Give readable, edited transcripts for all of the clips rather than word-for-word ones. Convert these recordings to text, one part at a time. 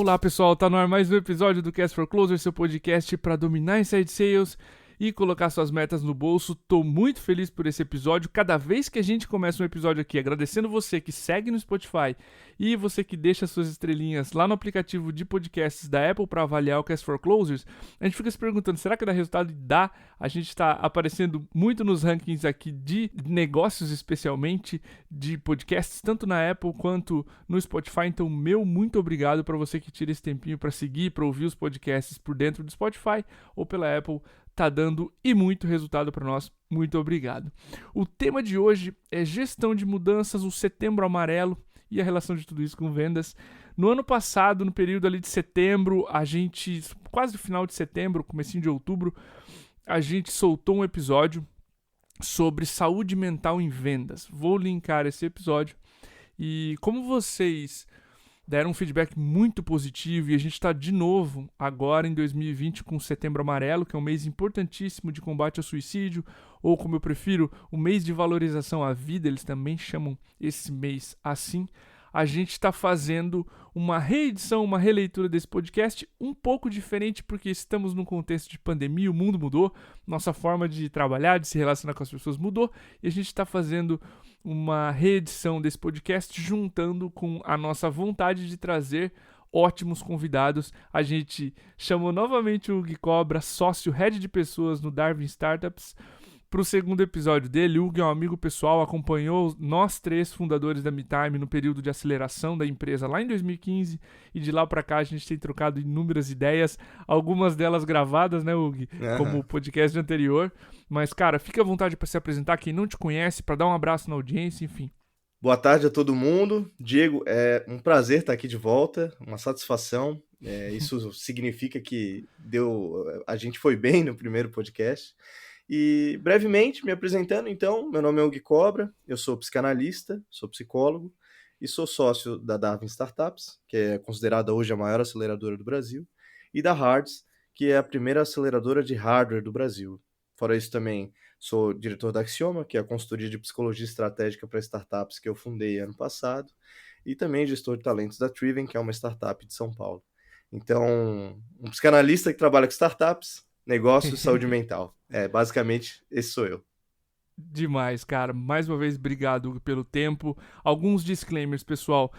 Olá pessoal, tá no ar mais um episódio do Cast for Closer, seu podcast para dominar inside sales e colocar suas metas no bolso. Tô muito feliz por esse episódio. Cada vez que a gente começa um episódio aqui, agradecendo você que segue no Spotify e você que deixa suas estrelinhas lá no aplicativo de podcasts da Apple para avaliar o Cast for Closers, a gente fica se perguntando, será que dá resultado? E dá. A gente está aparecendo muito nos rankings aqui de negócios, especialmente de podcasts, tanto na Apple quanto no Spotify. Então, muito obrigado para você que tira esse tempinho para seguir, para ouvir os podcasts por dentro do Spotify ou pela Apple. Tá dando e muito resultado para nós. Muito obrigado. O tema de hoje é gestão de mudanças, o setembro amarelo e a relação de tudo isso com vendas. No ano passado, no período ali de setembro, quase no final de setembro, comecinho de outubro, a gente soltou um episódio sobre saúde mental em vendas. Vou linkar esse episódio. E como vocês deram um feedback muito positivo e a gente está de novo agora em 2020 com o Setembro Amarelo, que é um mês importantíssimo de combate ao suicídio, ou como eu prefiro, o mês de valorização à vida, eles também chamam esse mês assim. A gente está fazendo uma reedição, uma releitura desse podcast, um pouco diferente porque estamos num contexto de pandemia, o mundo mudou, nossa forma de trabalhar, de se relacionar com as pessoas mudou, e a gente está fazendo uma reedição desse podcast juntando com a nossa vontade de trazer ótimos convidados. A gente chamou novamente o Gui Cobra, sócio head de pessoas no Darwin Startups, para o segundo episódio dele. O Hugo é um amigo pessoal, acompanhou nós três fundadores da MeTime no período de aceleração da empresa lá em 2015 e de lá para cá a gente tem trocado inúmeras ideias, algumas delas gravadas, né, Hugo? Como o podcast anterior. Mas, cara, fica à vontade para se apresentar, quem não te conhece, para dar um abraço na audiência, enfim. Boa tarde a todo mundo. Diego, é um prazer estar aqui de volta, uma satisfação. Isso significa que a gente foi bem no primeiro podcast. E brevemente, me apresentando, então, meu nome é Hugo Cobra, eu sou psicanalista, sou psicólogo e sou sócio da Darwin Startups, que é considerada hoje a maior aceleradora do Brasil, e da Hards, que é a primeira aceleradora de hardware do Brasil. Fora isso também, sou diretor da Axioma, que é a consultoria de psicologia estratégica para startups que eu fundei ano passado, e também gestor de talentos da Triven, que é uma startup de São Paulo. Então, um psicanalista que trabalha com startups, negócios e saúde mental. Basicamente, esse sou eu. Demais, cara. Mais uma vez, obrigado Hugo, pelo tempo. Alguns disclaimers, pessoal.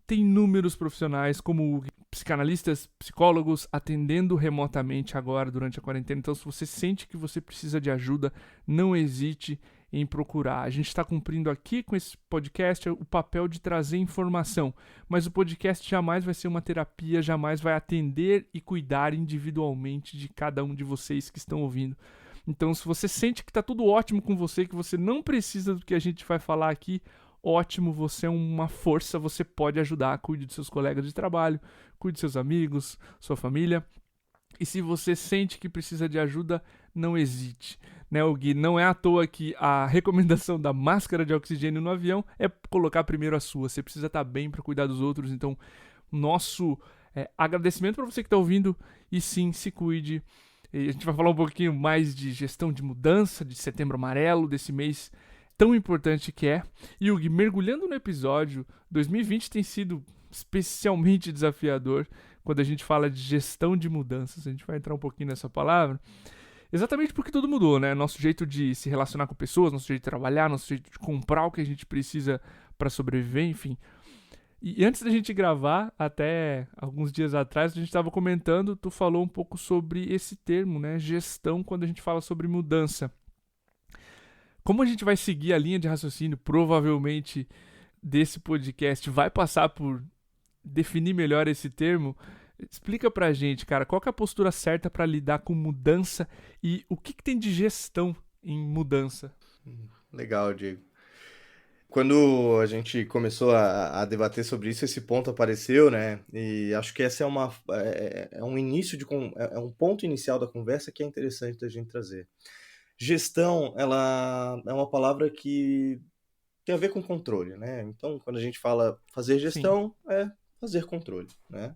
Tem inúmeros profissionais como psicanalistas, psicólogos atendendo remotamente agora durante a quarentena. Então, se você sente que você precisa de ajuda, não hesite em procurar. A gente está cumprindo aqui com esse podcast o papel de trazer informação, mas o podcast jamais vai ser uma terapia, jamais vai atender e cuidar individualmente de cada um de vocês que estão ouvindo. Então, se você sente que está tudo ótimo com você, que você não precisa do que a gente vai falar aqui, ótimo, você é uma força, você pode ajudar, cuide dos seus colegas de trabalho, cuide dos seus amigos, sua família. E se você sente que precisa de ajuda, não hesite. Né, Gui? Não é à toa que a recomendação da máscara de oxigênio no avião é colocar primeiro a sua. Você precisa estar bem para cuidar dos outros. Então, nosso agradecimento para você que está ouvindo. E sim, se cuide. E a gente vai falar um pouquinho mais de gestão de mudança, de Setembro Amarelo, desse mês tão importante que é. E Hugo, mergulhando no episódio, 2020 tem sido especialmente desafiador quando a gente fala de gestão de mudanças. A gente vai entrar um pouquinho nessa palavra. Exatamente porque tudo mudou, né? Nosso jeito de se relacionar com pessoas, nosso jeito de trabalhar, nosso jeito de comprar o que a gente precisa para sobreviver, enfim. E antes da gente gravar, até alguns dias atrás, a gente estava comentando, tu falou um pouco sobre esse termo, né? Gestão, quando a gente fala sobre mudança. Como a gente vai seguir a linha de raciocínio, provavelmente, desse podcast, vai passar por definir melhor esse termo. Explica pra gente, cara, qual que é a postura certa para lidar com mudança e o que tem de gestão em mudança? Legal, Diego. Quando a gente começou a debater sobre isso, esse ponto apareceu, né? E acho que essa é um início é um ponto inicial da conversa que é interessante da gente trazer. Gestão, ela é uma palavra que tem a ver com controle, né? Então, quando a gente fala fazer Sim. gestão, é fazer controle, né?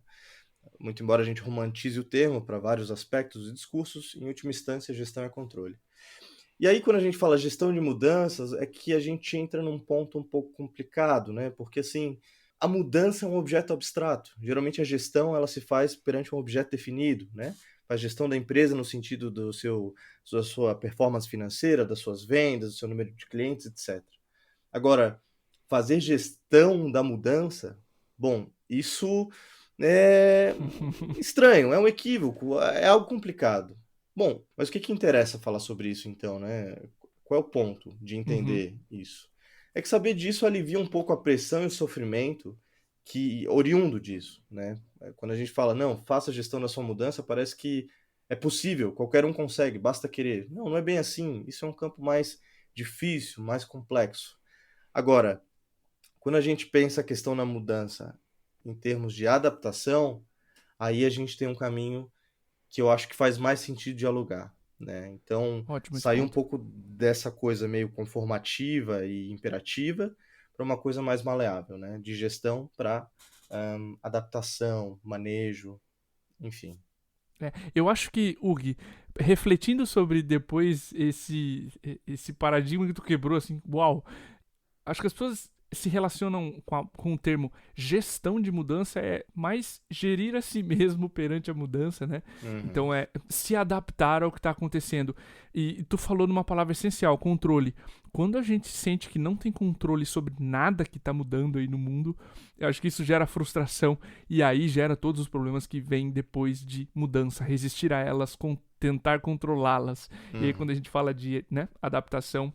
Muito embora a gente romantize o termo para vários aspectos e discursos, em última instância, gestão é controle. E aí, quando a gente fala gestão de mudanças, é que a gente entra num ponto um pouco complicado, né? Porque, assim, a mudança é um objeto abstrato. Geralmente a gestão ela se faz perante um objeto definido, né? A gestão da empresa no sentido da sua performance financeira, das suas vendas, do seu número de clientes, etc. Agora, fazer gestão da mudança, bom, isso é estranho, é um equívoco, é algo complicado. Bom, mas o que interessa falar sobre isso então, né? Qual é o ponto de Uhum. entender isso? É que saber disso alivia um pouco a pressão e o sofrimento que oriundo disso, né? Quando a gente fala, não, faça a gestão da sua mudança, parece que é possível, qualquer um consegue, basta querer. Não, não é bem assim. Isso é um campo mais difícil, mais complexo. Agora, quando a gente pensa a questão na mudança em termos de adaptação, aí a gente tem um caminho que eu acho que faz mais sentido dialogar, né? Então, Ótimo esse sair um ponto. pouco dessa coisa meio conformativa e imperativa para uma coisa mais maleável, né? De gestão para adaptação, manejo, enfim. Eu acho que, Hugo, refletindo sobre depois esse paradigma que tu quebrou, assim, uau, acho que as pessoas se relacionam com o termo gestão de mudança é mais gerir a si mesmo perante a mudança, né? Uhum, Então é se adaptar ao que está acontecendo. E tu falou numa palavra essencial, controle. Quando a gente sente que não tem controle sobre nada que está mudando aí no mundo, eu acho que isso gera frustração e aí gera todos os problemas que vêm depois de mudança, resistir a elas, tentar controlá-las. E aí uhum. quando a gente fala de, né, adaptação,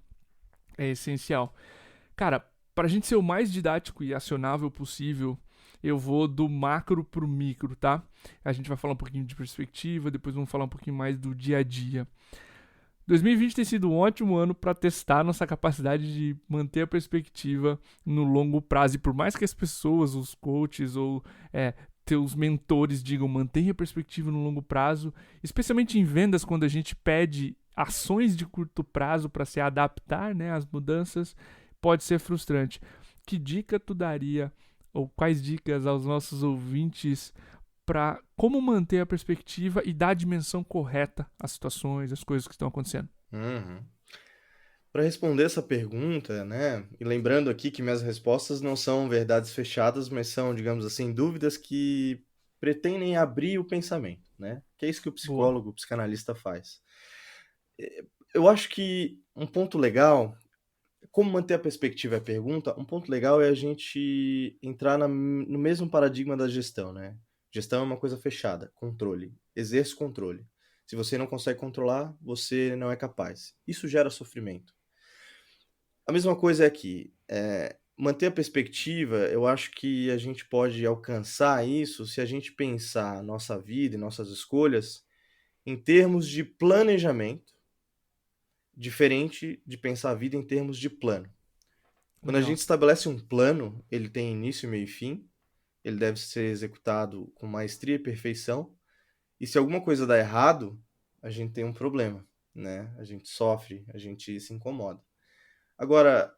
é essencial. Cara, pra gente ser o mais didático e acionável possível, eu vou do macro pro micro, tá? A gente vai falar um pouquinho de perspectiva, depois vamos falar um pouquinho mais do dia a dia. 2020 tem sido um ótimo ano para testar nossa capacidade de manter a perspectiva no longo prazo. E por mais que as pessoas, os coaches ou teus mentores digam mantenha a perspectiva no longo prazo, especialmente em vendas, quando a gente pede ações de curto prazo para se adaptar, né, às mudanças, pode ser frustrante. Que dica tu daria, ou quais dicas aos nossos ouvintes para como manter a perspectiva e dar a dimensão correta às situações, às coisas que estão acontecendo? Uhum. Para responder essa pergunta, né, e lembrando aqui que minhas respostas não são verdades fechadas, mas são, digamos assim, dúvidas que pretendem abrir o pensamento, né? Que é isso que o Boa. psicólogo, o psicanalista faz. Eu acho que um ponto legal, como manter a perspectiva é a pergunta, um ponto legal é a gente entrar no mesmo paradigma da gestão, né? Gestão é uma coisa fechada, controle. Exerce controle. Se você não consegue controlar, você não é capaz. Isso gera sofrimento. A mesma coisa é aqui. Manter a perspectiva, eu acho que a gente pode alcançar isso se a gente pensar a nossa vida e nossas escolhas em termos de planejamento, diferente de pensar a vida em termos de plano. Quando a Legal. gente estabelece um plano, ele tem início, meio e fim, ele deve ser executado com maestria e perfeição, e se alguma coisa dá errado, a gente tem um problema, né? A gente sofre, a gente se incomoda. Agora,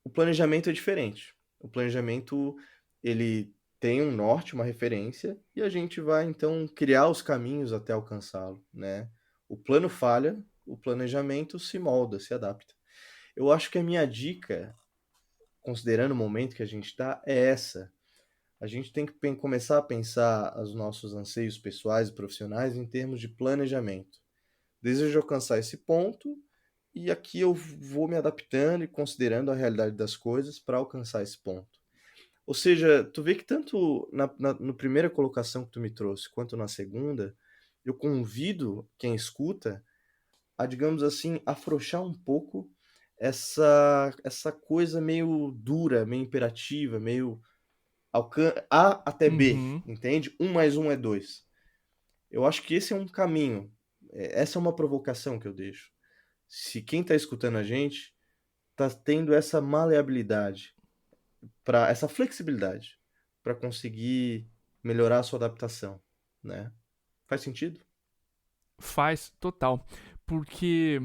o planejamento é diferente. O planejamento, ele tem um norte, uma referência, e a gente vai então criar os caminhos até alcançá-lo, né? O plano falha, o planejamento se molda, se adapta. Eu acho que a minha dica, considerando o momento que a gente está, é essa. A gente tem que começar a pensar os nossos anseios pessoais e profissionais em termos de planejamento. Desejo alcançar esse ponto e aqui eu vou me adaptando e considerando a realidade das coisas para alcançar esse ponto. Ou seja, tu vê que tanto na primeira colocação que tu me trouxe, quanto na segunda, eu convido quem escuta a, digamos assim, afrouxar um pouco essa coisa meio dura, meio imperativa, meio A até B, Uhum. entende? Um mais um é dois. Eu acho que esse é um caminho. Essa é uma provocação que eu deixo. Se quem está escutando a gente está tendo essa maleabilidade, essa flexibilidade para conseguir melhorar a sua adaptação, né? Faz sentido? Faz total. Porque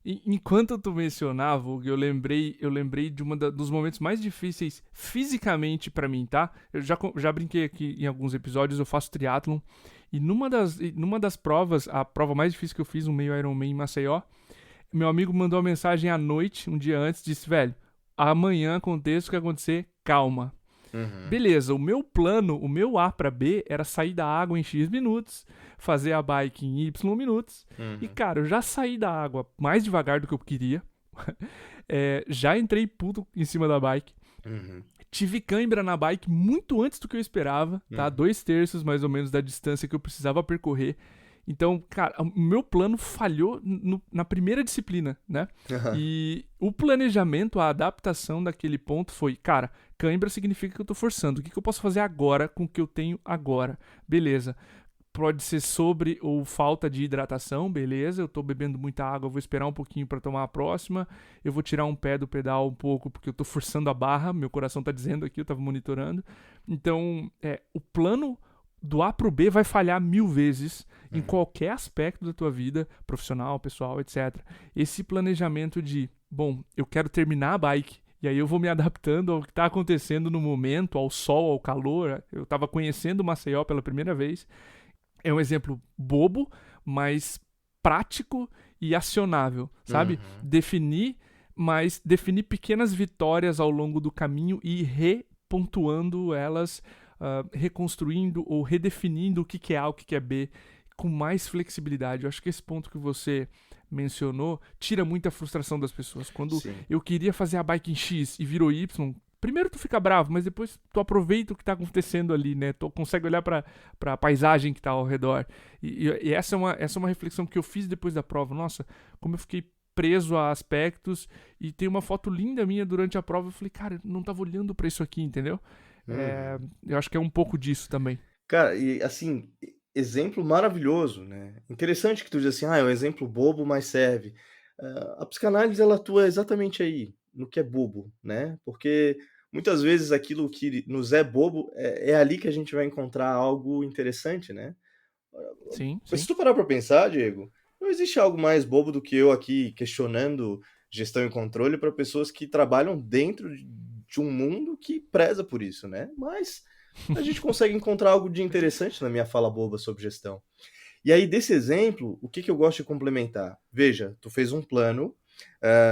enquanto tu mencionava, Hugo, eu lembrei de dos momentos mais difíceis fisicamente pra mim, tá? Eu já brinquei aqui em alguns episódios, eu faço triatlon. E numa das provas, a prova mais difícil que eu fiz, um meio Ironman em Maceió, meu amigo mandou uma mensagem à noite, um dia antes, disse, velho, amanhã aconteça o que acontecer, calma. Uhum. Beleza, o meu plano, o meu A para B era sair da água em X minutos, fazer a bike em Y minutos. E, Uhum. cara, eu já saí da água mais devagar do que eu queria. Já entrei puto em cima da bike. Uhum. Tive cãibra na bike muito antes do que eu esperava, tá? Uhum. 2/3 mais ou menos da distância que eu precisava percorrer. Então, cara, o meu plano falhou na primeira disciplina, né? E o planejamento, a adaptação daquele ponto foi, cara, cãibra significa que eu tô forçando. O que eu posso fazer agora com o que eu tenho agora? Beleza. Pode ser sobre ou falta de hidratação, beleza. Eu tô bebendo muita água, eu vou esperar um pouquinho para tomar a próxima. Eu vou tirar um pé do pedal um pouco porque eu tô forçando a barra, meu coração tá dizendo aqui, eu tava monitorando. Então, o plano do A pro B vai falhar 1000 vezes em Uhum. qualquer aspecto da tua vida, profissional, pessoal, etc. Esse planejamento de, bom, eu quero terminar a bike, e aí eu vou me adaptando ao que está acontecendo no momento, ao sol, ao calor. Eu estava conhecendo o Maceió pela primeira vez. É um exemplo bobo, mas prático e acionável, sabe? Uhum. Definir pequenas vitórias ao longo do caminho e repontuando elas, reconstruindo ou redefinindo o que é A, o que é B, com mais flexibilidade. Eu acho que esse ponto que você mencionou tira muita frustração das pessoas. Quando Sim. eu queria fazer a bike em X e virou Y, primeiro tu fica bravo, mas depois tu aproveita o que tá acontecendo ali, né? Tu consegue olhar pra paisagem que tá ao redor. E essa é uma reflexão que eu fiz depois da prova. Nossa, como eu fiquei preso a aspectos, e tem uma foto linda minha durante a prova. Eu falei, cara, eu não tava olhando pra isso aqui, entendeu? Uhum. Eu acho que é um pouco disso também. Cara, e assim, exemplo maravilhoso, né? Interessante que tu diz assim, é um exemplo bobo, mas serve. A psicanálise ela atua exatamente aí, no que é bobo, né? Porque muitas vezes aquilo que nos é bobo é ali que a gente vai encontrar algo interessante, né? Sim, Mas se sim. tu parar pra pensar, Diego, não existe algo mais bobo do que eu aqui questionando gestão e controle para pessoas que trabalham dentro de um mundo que preza por isso, né? Mas a gente consegue encontrar algo de interessante na minha fala boba sobre gestão. E aí, desse exemplo, o que eu gosto de complementar? Veja, tu fez um plano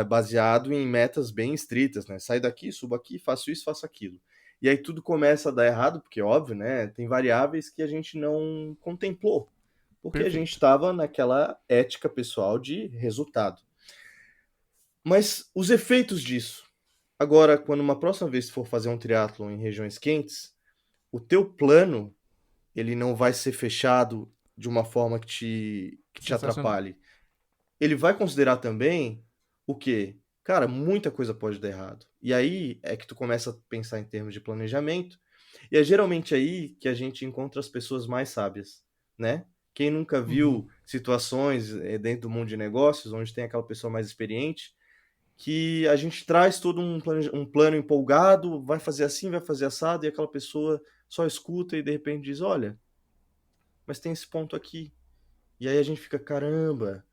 baseado em metas bem estritas, né? Sai daqui, subo aqui, faço isso, faço aquilo. E aí tudo começa a dar errado, porque óbvio, né? Tem variáveis que a gente não contemplou, porque a gente Perfeito. estava naquela ética pessoal de resultado. Mas os efeitos disso. Agora, quando uma próxima vez tu for fazer um triatlon em regiões quentes, o teu plano ele não vai ser fechado de uma forma que te Sensacional. atrapalhe. Ele vai considerar também o quê? Cara, muita coisa pode dar errado. E aí é que tu começa a pensar em termos de planejamento, e é geralmente aí que a gente encontra as pessoas mais sábias, né? Quem nunca Uhum. viu situações dentro do mundo de negócios, onde tem aquela pessoa mais experiente, que a gente traz todo um plano empolgado, vai fazer assim, vai fazer assado, e aquela pessoa só escuta e de repente diz: olha, mas tem esse ponto aqui. E aí a gente fica, caramba,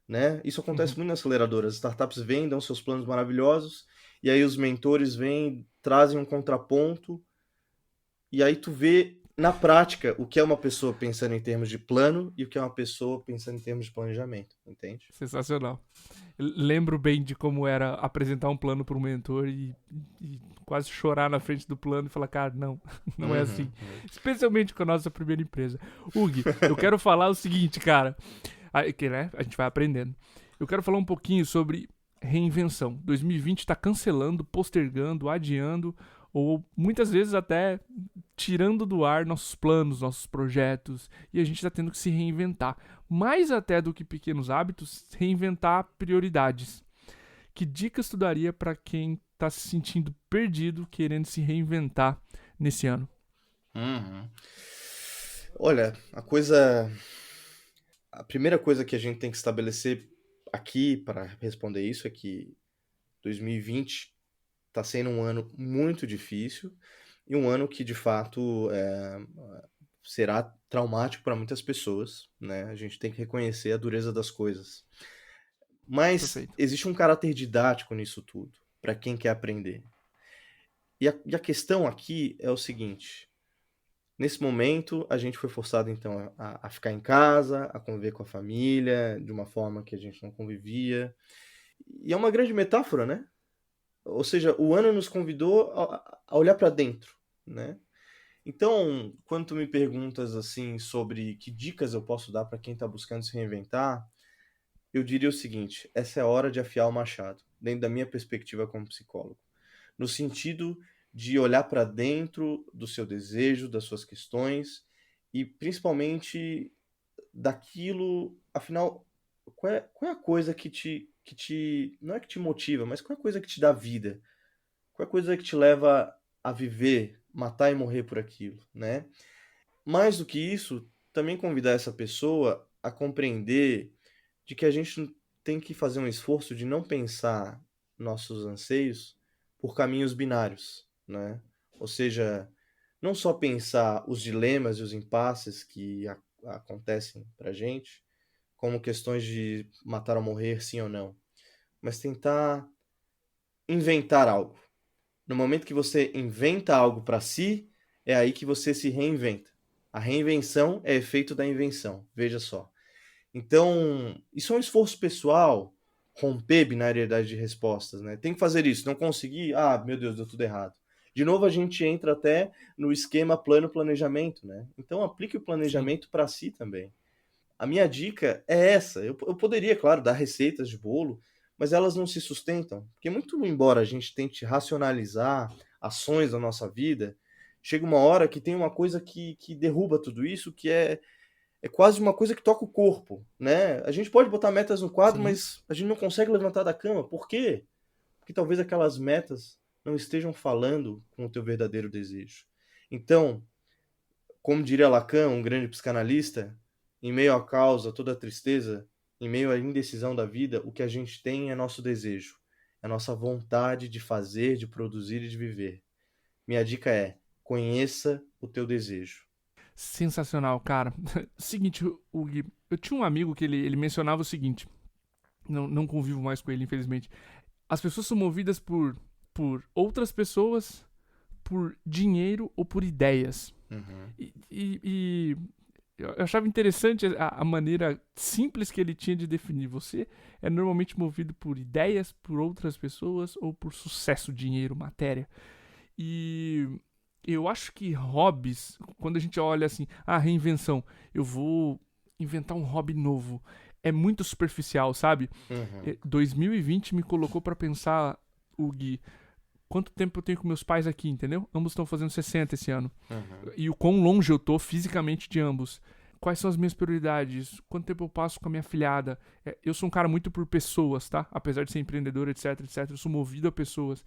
né? Isso acontece muito nas aceleradoras. As startups vêm, dão seus planos maravilhosos, e aí os mentores vêm, trazem um contraponto, e aí tu vê na prática o que é uma pessoa pensando em termos de plano e o que é uma pessoa pensando em termos de planejamento, entende? Sensacional. Lembro bem de como era apresentar um plano para um mentor e quase chorar na frente do plano e falar, cara, não, não é assim. Uhum, uhum. Especialmente com a nossa primeira empresa. Hugo, eu quero falar o seguinte, cara, que, né, a gente vai aprendendo. Eu quero falar um pouquinho sobre reinvenção. 2020 está cancelando, postergando, adiando, ou muitas vezes até tirando do ar nossos planos, nossos projetos, e a gente está tendo que se reinventar. Mais até do que pequenos hábitos, reinventar prioridades. Que dicas tu daria para quem está se sentindo perdido, querendo se reinventar nesse ano? Uhum. Olha, a primeira coisa que a gente tem que estabelecer aqui para responder isso é que 2020 está sendo um ano muito difícil e um ano que de fato será traumático para muitas pessoas, né? A gente tem que reconhecer a dureza das coisas. Mas Perfeito. existe um caráter didático nisso tudo, para quem quer aprender. E a questão aqui é o seguinte: nesse momento, a gente foi forçado então a ficar em casa, a conviver com a família de uma forma que a gente não convivia. E é uma grande metáfora, né? Ou seja, o ano nos convidou a olhar para dentro. né? Então, quando tu me perguntas assim sobre que dicas eu posso dar para quem está buscando se reinventar, eu diria o seguinte: essa é a hora de afiar o machado, dentro da minha perspectiva como psicólogo, no sentido de olhar para dentro do seu desejo, das suas questões e principalmente daquilo, afinal, qual é a coisa que te, não é que te motiva, mas qual é a coisa que te dá vida? Qual é a coisa que te leva a viver, matar e morrer por aquilo, né? Mais do que isso, também convidar essa pessoa a compreender de que a gente tem que fazer um esforço de não pensar nossos anseios por caminhos binários, né? Ou seja, não só pensar os dilemas e os impasses que acontecem pra gente, como questões de matar ou morrer, sim ou não, mas tentar inventar algo. No momento que você inventa algo para si, é aí que você se reinventa. A reinvenção é efeito da invenção, veja só. Então, isso é um esforço pessoal, romper binariedade de respostas, né? Tem que fazer isso, não conseguir, meu Deus, deu tudo errado. De novo, a gente entra até no esquema plano-planejamento, né? Então, aplique o Sim. planejamento para si também. A minha dica é essa. Eu poderia, claro, dar receitas de bolo, mas elas não se sustentam. Porque, muito embora a gente tente racionalizar ações da nossa vida, chega uma hora que tem uma coisa que derruba tudo isso, que é quase uma coisa que toca o corpo, né? A gente pode botar metas no quadro, Sim. mas a gente não consegue levantar da cama. Por quê? Porque talvez aquelas metas não estejam falando com o teu verdadeiro desejo. Então, como diria Lacan, um grande psicanalista, em meio à causa, toda a tristeza, em meio à indecisão da vida, o que a gente tem é nosso desejo, é a nossa vontade de fazer, de produzir e de viver. Minha dica é: conheça o teu desejo. Sensacional, cara. Seguinte, o Gui, eu tinha um amigo que ele mencionava o seguinte, não convivo mais com ele, infelizmente. As pessoas são movidas por outras pessoas, por dinheiro ou por ideias. Uhum, E eu achava interessante a maneira simples que ele tinha de definir. Você é normalmente movido por ideias, por outras pessoas ou por sucesso, dinheiro, matéria. E eu acho que hobbies, quando a gente olha assim, reinvenção, eu vou inventar um hobby novo, é muito superficial, sabe? uhum, 2020 me colocou pra pensar, o Gui, quanto tempo eu tenho com meus pais aqui, entendeu? Ambos estão fazendo 60 esse ano. uhum, E o quão longe eu tô fisicamente de ambos. Quais são as minhas prioridades? Quanto tempo eu passo com a minha filhada? Eu sou um cara muito por pessoas, tá? Apesar de ser empreendedor, etc, etc. Eu sou movido a pessoas.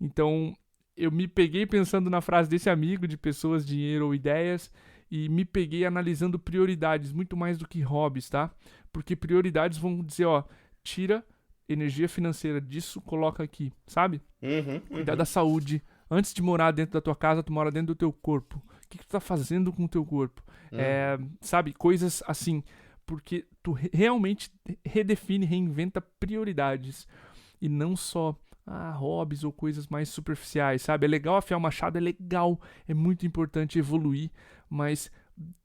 Então, eu me peguei pensando na frase desse amigo de pessoas, dinheiro ou ideias. E me peguei analisando prioridades, muito mais do que hobbies, tá? Porque prioridades vão dizer, ó, tira energia financeira disso, coloca aqui, sabe? uhum, Cuidar da uhum, saúde. Antes de morar dentro da tua casa, tu mora dentro do teu corpo. O que tu tá fazendo com o teu corpo? uhum, Sabe, coisas assim. Porque tu realmente redefine, reinventa prioridades. E não só hobbies ou coisas mais superficiais, sabe? É legal afiar o machado, é legal, é muito importante evoluir, mas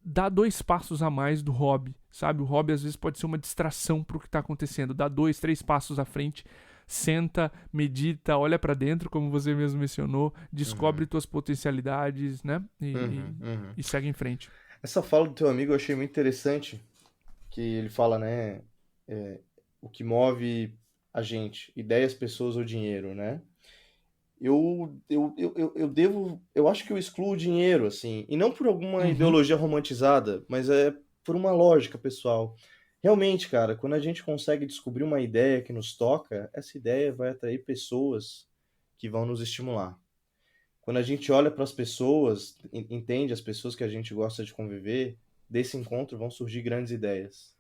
dá 2 passos a mais do hobby, sabe? O hobby às vezes pode ser uma distração pro que tá acontecendo. Dá 2, 3 passos à frente, senta, medita, olha para dentro, como você mesmo mencionou, descobre uhum, tuas potencialidades, né? uhum, uhum. E segue em frente. Essa fala do teu amigo eu achei muito interessante, que ele fala, né, é, o que move a gente, ideias, pessoas ou dinheiro, né? Eu acho que eu excluo o dinheiro, assim, e não por alguma Uhum. ideologia romantizada, mas é por uma lógica pessoal. Realmente, cara, quando a gente consegue descobrir uma ideia que nos toca, essa ideia vai atrair pessoas que vão nos estimular. Quando a gente olha para as pessoas, entende as pessoas que a gente gosta de conviver, desse encontro vão surgir grandes ideias.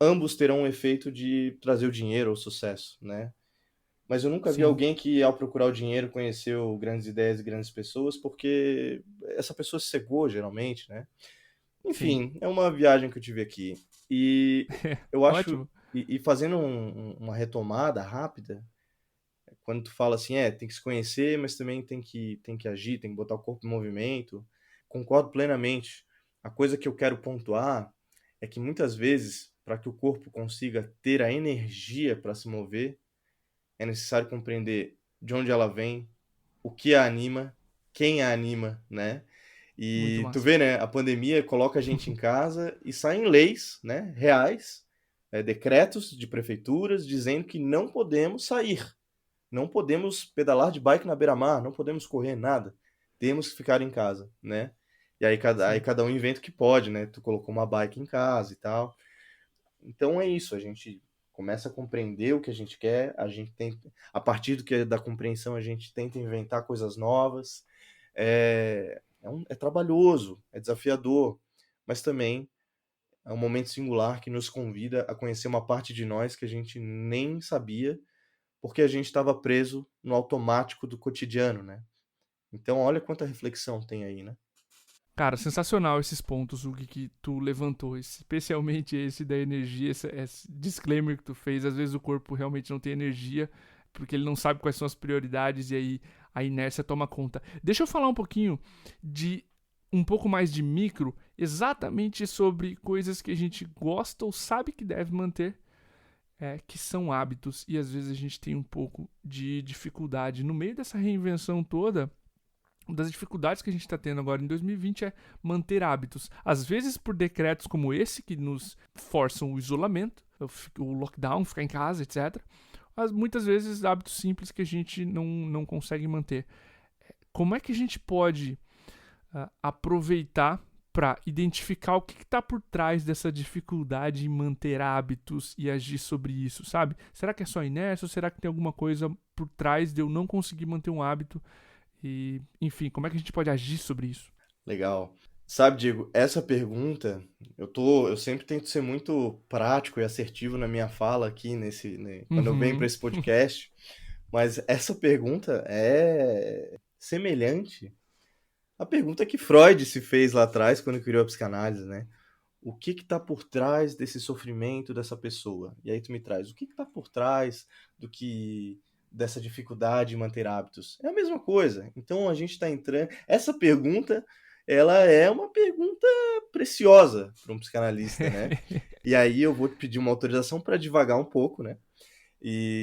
Ambos terão um efeito de trazer o dinheiro ou o sucesso, né? Mas eu nunca vi Sim. alguém que, ao procurar o dinheiro, conheceu grandes ideias e grandes pessoas, porque essa pessoa se cegou, geralmente, né? Sim. Enfim, é uma viagem que eu tive aqui. E eu acho, Ótimo. e fazendo uma retomada rápida, quando tu fala assim, tem que se conhecer, mas também tem que agir, tem que botar o corpo em movimento, concordo plenamente. A coisa que eu quero pontuar é que muitas vezes, para que o corpo consiga ter a energia para se mover, é necessário compreender de onde ela vem, o que a anima quem a anima, né? Muito E tu massa. vê, né? A pandemia coloca a gente em casa e saem leis, né? Reais, decretos de prefeituras dizendo que não podemos sair, não podemos pedalar de bike na beira-mar, não podemos correr nada, temos que ficar em casa, né? E aí aí Sim. cada um inventa o que pode, né? Tu colocou uma bike em casa e tal. Então é isso, a gente começa a compreender o que a gente quer, a gente tenta, a partir do que da compreensão, a gente tenta inventar coisas novas. É trabalhoso, é desafiador, mas também é um momento singular que nos convida a conhecer uma parte de nós que a gente nem sabia, porque a gente estava preso no automático do cotidiano, né? Então, olha quanta reflexão tem aí, né? Cara, sensacional esses pontos, o que tu levantou, especialmente esse da energia, esse disclaimer que tu fez. Às vezes o corpo realmente não tem energia, porque ele não sabe quais são as prioridades e aí a inércia toma conta. Deixa eu falar um pouquinho de um pouco mais de micro, exatamente sobre coisas que a gente gosta ou sabe que deve manter, que são hábitos, e às vezes a gente tem um pouco de dificuldade. No meio dessa reinvenção toda, uma das dificuldades que a gente está tendo agora em 2020 é manter hábitos. Às vezes por decretos como esse, que nos forçam o isolamento, o lockdown, ficar em casa, etc. Mas muitas vezes hábitos simples que a gente não consegue manter. Como é que a gente pode aproveitar para identificar o que está por trás dessa dificuldade em manter hábitos e agir sobre isso, sabe? Será que é só inércia ou será que tem alguma coisa por trás de eu não conseguir manter um hábito? E, enfim, como é que a gente pode agir sobre isso? Legal. Sabe, Diego, essa pergunta, eu sempre tento ser muito prático e assertivo na minha fala aqui quando eu venho para Uhum. esse podcast, mas essa pergunta é semelhante à pergunta que Freud se fez lá atrás quando criou a psicanálise, né? O que está por trás desse sofrimento dessa pessoa? E aí tu me traz, o que está por trás do que dessa dificuldade em manter hábitos? É a mesma coisa. Então a gente está entrando. Essa pergunta, ela é uma pergunta preciosa para um psicanalista, né? E aí eu vou te pedir uma autorização para devagar um pouco, né?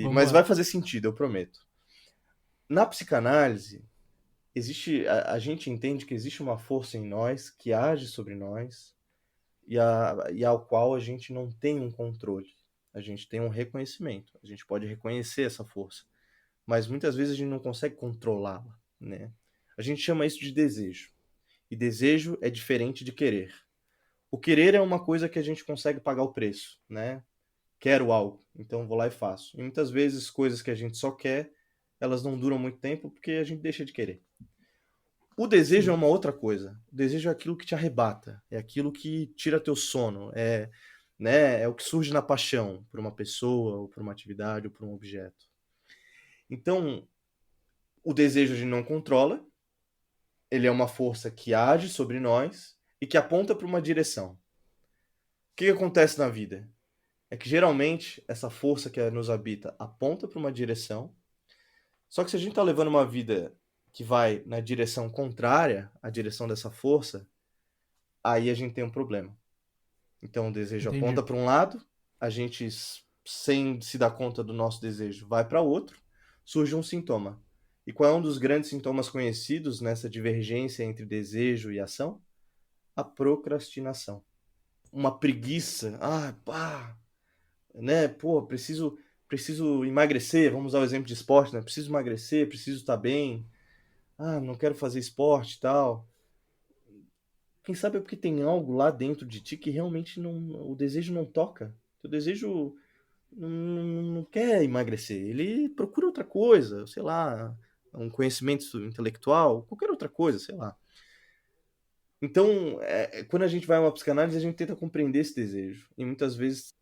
Vamos Mas lá. vai fazer sentido, eu prometo. Na psicanálise, a gente entende que existe uma força em nós que age sobre nós e ao qual a gente não tem um controle. A gente tem um reconhecimento. A gente pode reconhecer essa força, mas muitas vezes a gente não consegue controlá-la, né? A gente chama isso de desejo. E desejo é diferente de querer. O querer é uma coisa que a gente consegue pagar o preço, né? Quero algo, então vou lá e faço. E muitas vezes coisas que a gente só quer, elas não duram muito tempo porque a gente deixa de querer. O desejo é Sim, uma outra coisa. O desejo é aquilo que te arrebata, é aquilo que tira teu sono, né, é o que surge na paixão por uma pessoa, ou por uma atividade, ou por um objeto. Então, o desejo a gente não controla, ele é uma força que age sobre nós e que aponta para uma direção. O que acontece na vida? É que geralmente essa força que nos habita aponta para uma direção, só que se a gente está levando uma vida que vai na direção contrária à direção dessa força, aí a gente tem um problema. Então o desejo entendi. aponta para um lado, a gente, sem se dar conta do nosso desejo, vai para outro, surge um sintoma. E qual é um dos grandes sintomas conhecidos nessa divergência entre desejo e ação? A procrastinação. Uma preguiça. Ah, pá, né? Pô, preciso emagrecer. Vamos usar o exemplo de esporte, né? Preciso emagrecer, preciso estar bem. Ah, não quero fazer esporte e tal. Quem sabe é porque tem algo lá dentro de ti que realmente não, o desejo não toca. O desejo não quer emagrecer, ele procura outra coisa, sei lá, um conhecimento intelectual, qualquer outra coisa, sei lá. Então, quando a gente vai a uma psicanálise, a gente tenta compreender esse desejo. E muitas vezes,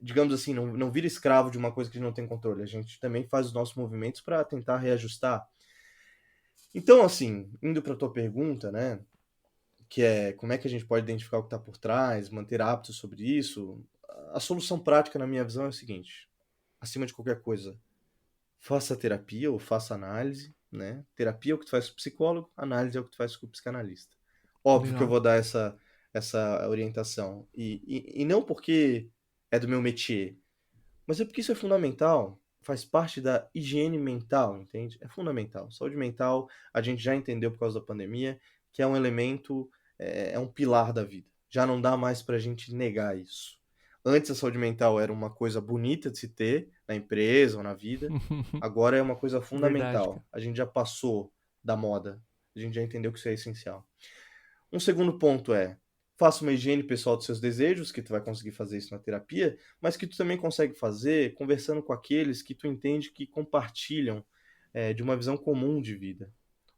digamos assim, não vira escravo de uma coisa que a gente não tem controle. A gente também faz os nossos movimentos para tentar reajustar. Então, assim, indo para a tua pergunta, né, que é como é que a gente pode identificar o que está por trás, manter hábitos sobre isso, a solução prática, na minha visão, é o seguinte: acima de qualquer coisa, faça terapia ou faça análise, né? Terapia é o que tu faz com o psicólogo, análise é o que tu faz com o psicanalista. Óbvio que eu Legal. vou dar essa orientação. E não porque é do meu métier, mas é porque isso é fundamental. faz parte da higiene mental, entende? É fundamental. Saúde mental, a gente já entendeu por causa da pandemia, que é um elemento, é um pilar da vida. Já não dá mais para a gente negar isso. Antes a saúde mental era uma coisa bonita de se ter na empresa ou na vida, agora é uma coisa Verdade, fundamental. cara. A gente já passou da moda, a gente já entendeu que isso é essencial. Um segundo ponto é, faça uma higiene pessoal dos seus desejos, que tu vai conseguir fazer isso na terapia, mas que tu também consegue fazer conversando com aqueles que tu entende que compartilham de uma visão comum de vida.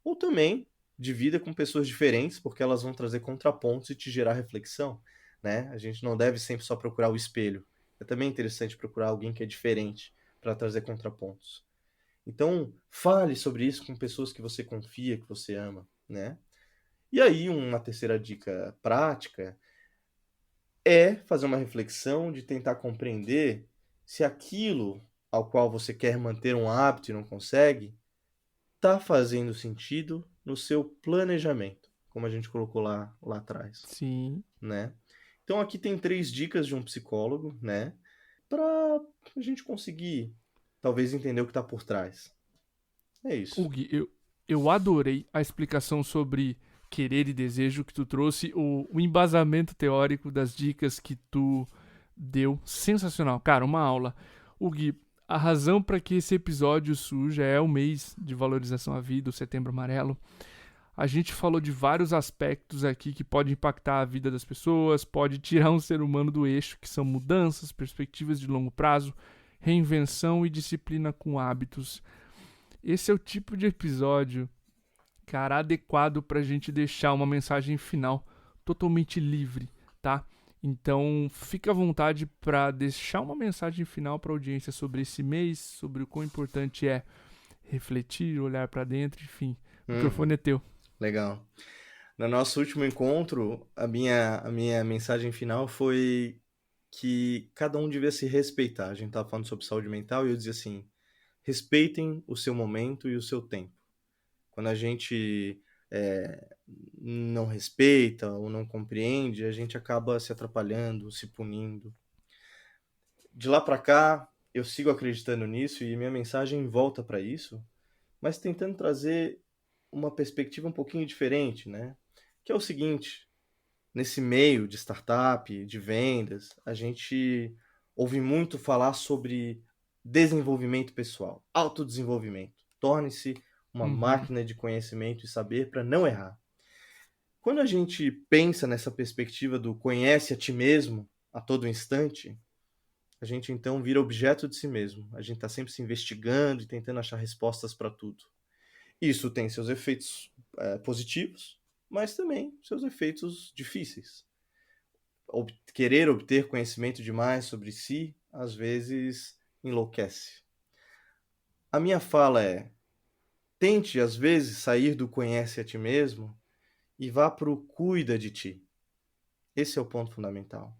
Ou também de vida com pessoas diferentes, porque elas vão trazer contrapontos e te gerar reflexão, né? A gente não deve sempre só procurar o espelho. É também interessante procurar alguém que é diferente para trazer contrapontos. Então, fale sobre isso com pessoas que você confia, que você ama, né? E aí, uma terceira dica prática é fazer uma reflexão de tentar compreender se aquilo ao qual você quer manter um hábito e não consegue, está fazendo sentido no seu planejamento, como a gente colocou lá atrás, Sim. né? Então aqui tem 3 dicas de um psicólogo, né? Para a gente conseguir talvez entender o que está por trás. É isso. Gui, eu adorei a explicação sobre querer e desejo que tu trouxe, o embasamento teórico das dicas que tu deu. Sensacional. Cara, uma aula. Gui, a razão para que esse episódio surja é o mês de valorização à vida, o Setembro Amarelo. A gente falou de vários aspectos aqui que podem impactar a vida das pessoas, pode tirar um ser humano do eixo, que são mudanças, perspectivas de longo prazo, reinvenção e disciplina com hábitos. Esse é o tipo de episódio, cara, adequado pra gente deixar uma mensagem final totalmente livre, tá? Então, fica à vontade para deixar uma mensagem final para a audiência sobre esse mês, sobre o quão importante é refletir, olhar para dentro, enfim. O Uhum, microfone é teu. legal. No nosso último encontro, a minha mensagem final foi que cada um devia se respeitar. A gente estava falando sobre saúde mental e eu dizia assim: respeitem o seu momento e o seu tempo. Quando a gente não respeita ou não compreende, a gente acaba se atrapalhando, se punindo. De lá para cá, eu sigo acreditando nisso e minha mensagem volta para isso, mas tentando trazer uma perspectiva um pouquinho diferente, né? Que é o seguinte: nesse meio de startup, de vendas, a gente ouve muito falar sobre desenvolvimento pessoal, autodesenvolvimento. Torne-se uma Uhum. máquina de conhecimento e saber para não errar. Quando a gente pensa nessa perspectiva do conhece a ti mesmo a todo instante, a gente então vira objeto de si mesmo. A gente está sempre se investigando e tentando achar respostas para tudo. Isso tem seus efeitos positivos, mas também seus efeitos difíceis. Querer obter conhecimento demais sobre si, às vezes, enlouquece. A minha fala é: tente, às vezes, sair do conhece a ti mesmo e vá para o cuida de ti. Esse é o ponto fundamental.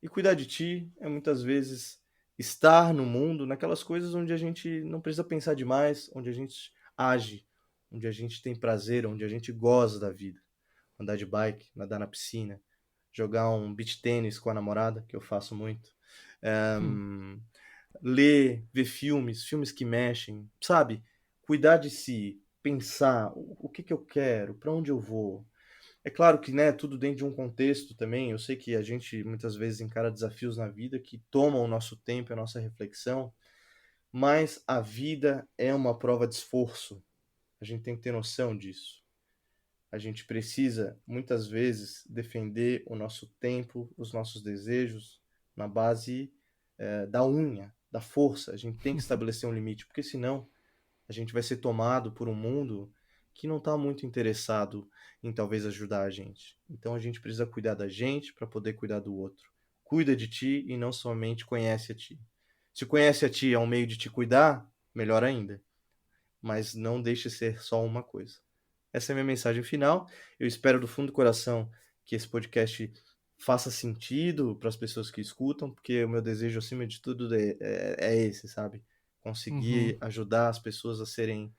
E cuidar de ti é muitas vezes estar no mundo, naquelas coisas onde a gente não precisa pensar demais, onde a gente age, onde a gente tem prazer, onde a gente goza da vida. Andar de bike, nadar na piscina, jogar um beach tênis com a namorada, que eu faço muito. Hum. Ler, ver filmes, filmes que mexem, sabe? Cuidar de si, pensar o que que eu quero, para onde eu vou. É claro que, né, tudo dentro de um contexto também. Eu sei que a gente muitas vezes encara desafios na vida que tomam o nosso tempo, a nossa reflexão, mas a vida é uma prova de esforço. A gente tem que ter noção disso. A gente precisa, muitas vezes, defender o nosso tempo, os nossos desejos, na base da unha, da força. A gente tem que estabelecer um limite, porque senão a gente vai ser tomado por um mundo que não está muito interessado em talvez ajudar a gente. Então a gente precisa cuidar da gente para poder cuidar do outro. Cuida de ti e não somente conhece a ti. Se conhece a ti é um meio de te cuidar, melhor ainda. Mas não deixe ser só uma coisa. Essa é a minha mensagem final. Eu espero do fundo do coração que esse podcast faça sentido para as pessoas que escutam, porque o meu desejo, acima de tudo, é esse, sabe? Uhum. Conseguir ajudar as pessoas a serem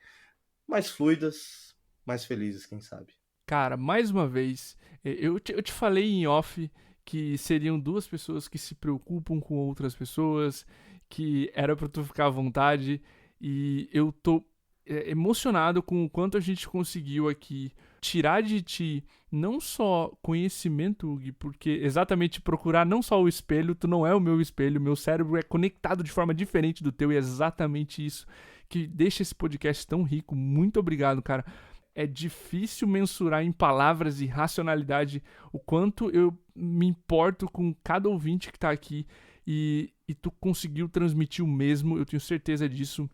mais fluidas, mais felizes, quem sabe. Cara, mais uma vez, eu te falei em off que seriam duas pessoas que se preocupam com outras pessoas, que era pra tu ficar à vontade. E eu tô emocionado com o quanto a gente conseguiu aqui tirar de ti não só conhecimento, Gui, porque exatamente procurar não só o espelho, tu não é o meu espelho, meu cérebro é conectado de forma diferente do teu e é exatamente isso que deixa esse podcast tão rico. Muito obrigado, cara. É difícil mensurar em palavras e racionalidade o quanto eu me importo com cada ouvinte que tá aqui e tu conseguiu transmitir o mesmo, eu tenho certeza disso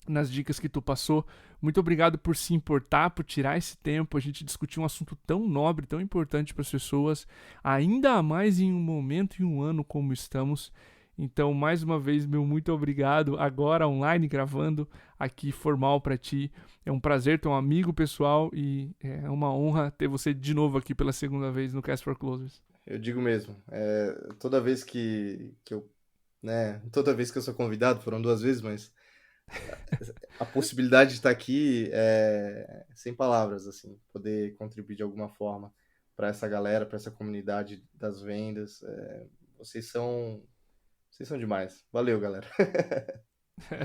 nas dicas que tu passou. Muito obrigado por se importar, por tirar esse tempo. A gente discutiu um assunto tão nobre, tão importante para as pessoas, ainda mais em um momento e um ano como estamos. Então, mais uma vez, meu muito obrigado. Agora online, gravando aqui formal para ti. É um prazer ter um amigo pessoal e é uma honra ter você de novo aqui pela segunda vez no Cast for Closers. Eu digo mesmo, toda vez que eu, né, toda vez que eu sou convidado, foram 2 vezes, mas a possibilidade de estar aqui é sem palavras, assim, poder contribuir de alguma forma para essa galera, para essa comunidade das vendas. Vocês são, vocês são demais. Valeu, galera.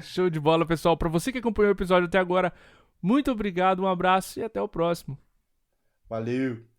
Show de bola, pessoal. Para você que acompanhou o episódio até agora, muito obrigado, um abraço e até o próximo. Valeu.